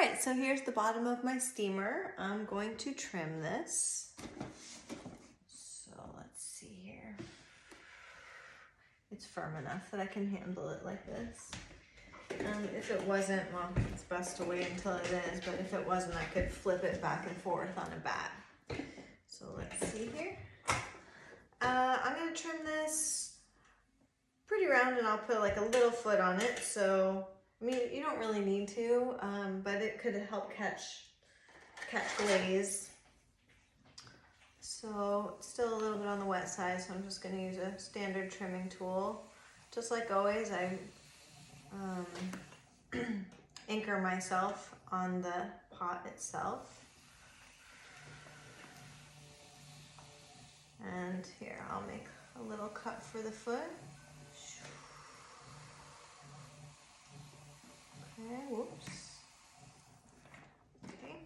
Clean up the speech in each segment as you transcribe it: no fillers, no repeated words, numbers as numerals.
right, so here's the bottom of my steamer. I'm going to trim this. So let's see here. It's firm enough that I can handle it like this. If it wasn't, well, it's best to wait until it is, but if it wasn't, I could flip it back and forth on a bat. So let's see here. I'm gonna trim this pretty round and I'll put like a little foot on it. So, I mean, you don't really need to, but it could help catch glaze. So it's still a little bit on the wet side, so I'm just gonna use a standard trimming tool. Just like always, I anchor myself on the pot itself. And here, I'll make a little cut for the foot. Okay, whoops. Okay.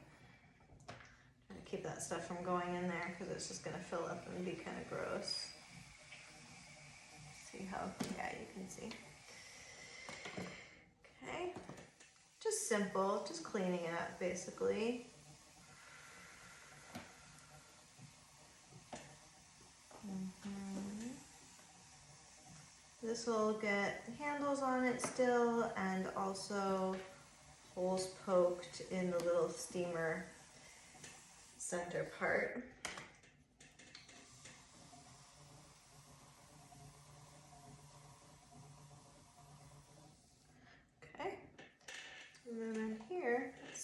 Trying to keep that stuff from going in there because it's just gonna fill up and be kind of gross. See how, yeah, you can see. Okay, just simple, just cleaning it up basically. This will get handles on it still and also holes poked in the little steamer center part. Okay, and then in here, let's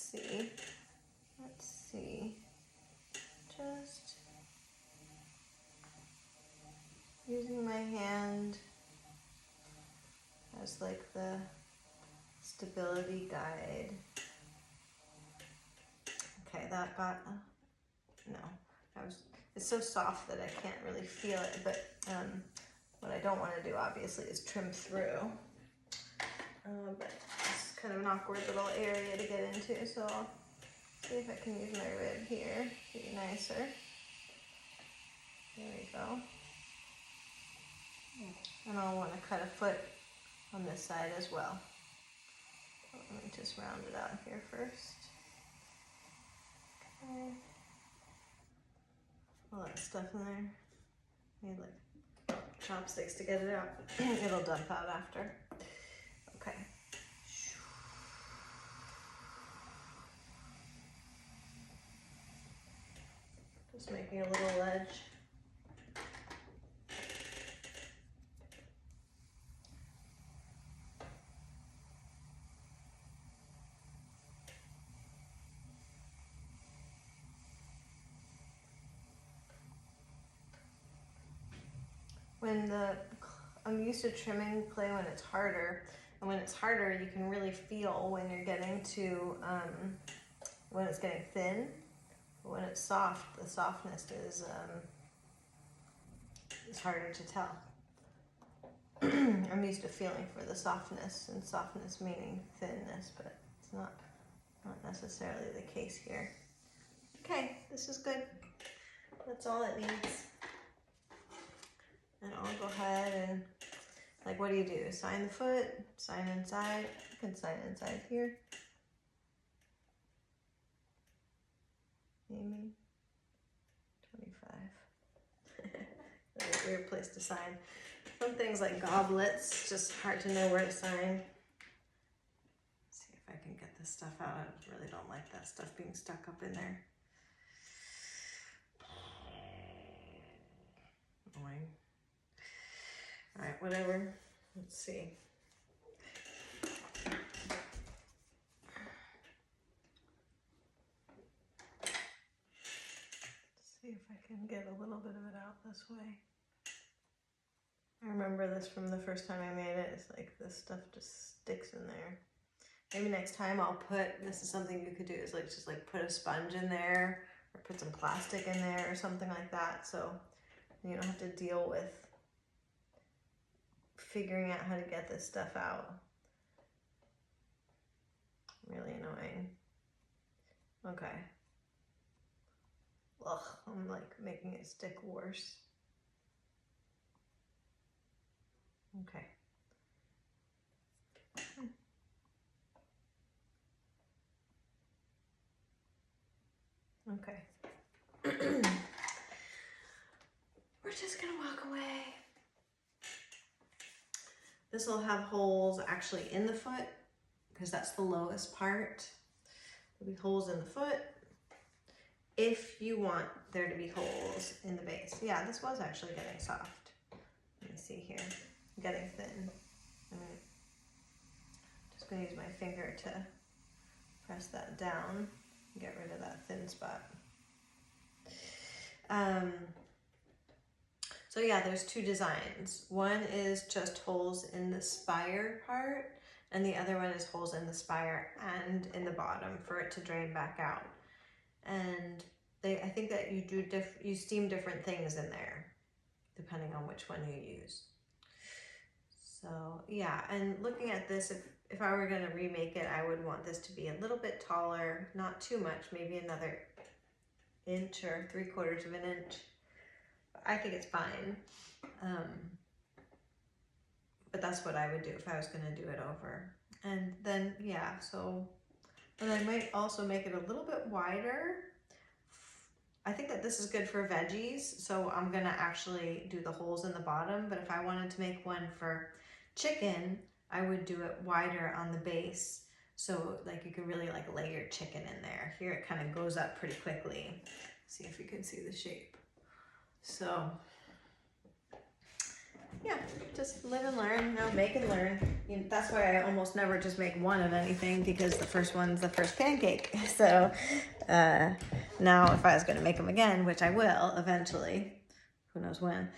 see, just using my hand as like the stability guide. Okay, that got, no, it's so soft that I can't really feel it, but what I don't want to do obviously is trim through. But it's kind of an awkward little area to get into, so I'll see if I can use my rib here to be nicer. There we go. And I'll want to cut a foot on this side as well. So let me just round it out here first. Okay. All that stuff in there. Need like chopsticks to get it out. It'll dump out after. Okay. Just making a little ledge. I'm used to trimming clay when it's harder, and when it's harder, you can really feel when you're getting to, when it's getting thin. But when it's soft, the softness is harder to tell. I'm used to feeling for the softness, and softness meaning thinness, but it's not necessarily the case here. Okay, this is good. That's all it needs. And I'll go ahead and, like, what do you do? Sign the foot, sign inside. You can sign inside here. Amy, 25. That's a weird place to sign. Some things like goblets, just hard to know where to sign. Let's see if I can get this stuff out. I really don't like that stuff being stuck up in there. Annoying. All right, whatever. Let's see. Let's see if I can get a little bit of it out this way. I remember this from the first time I made it. It's like this stuff just sticks in there. Maybe next time I'll put, this is something you could do, is like just like put a sponge in there or put some plastic in there or something like that, so you don't have to deal with figuring out how to get this stuff out. Really annoying. Okay. Ugh, I'm like making it stick worse. Okay. Okay. We're just gonna walk away. This will have holes actually in the foot because that's the lowest part. There'll be holes in the foot if you want there to be holes in the base. Yeah, this was actually getting soft. Let me see here. Getting thin. Just gonna use my finger to press that down, get rid of that thin spot. So yeah, there's two designs. One is just holes in the spire part, and the other one is holes in the spire and in the bottom for it to drain back out. And I think that you steam different things in there, depending on which one you use. So yeah, and looking at this, if I were gonna remake it, I would want this to be a little bit taller, not too much, maybe another inch or 3/4 of an inch. I think it's fine. But that's what I would do if I was gonna do it over. And then, yeah, so, and I might also make it a little bit wider. I think that this is good for veggies, so I'm gonna actually do the holes in the bottom, but if I wanted to make one for chicken, I would do it wider on the base. So like you can really like lay your chicken in there. Here it kind of goes up pretty quickly. See if you can see the shape. So yeah, just live and learn, you know, make and learn. That's why I almost never just make one of anything, because the first one's the first pancake. So now if I was going to make them again, which I will eventually, who knows when,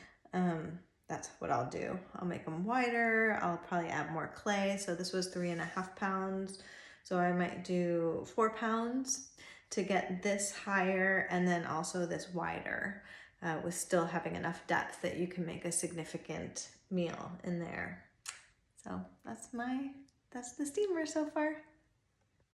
that's what I'll do. I'll make them wider. I'll probably add more clay. So this was 3.5 pounds. So I might do 4 pounds to get this higher, and then also this wider. With still having enough depth that you can make a significant meal in there. So that's the steamer so far.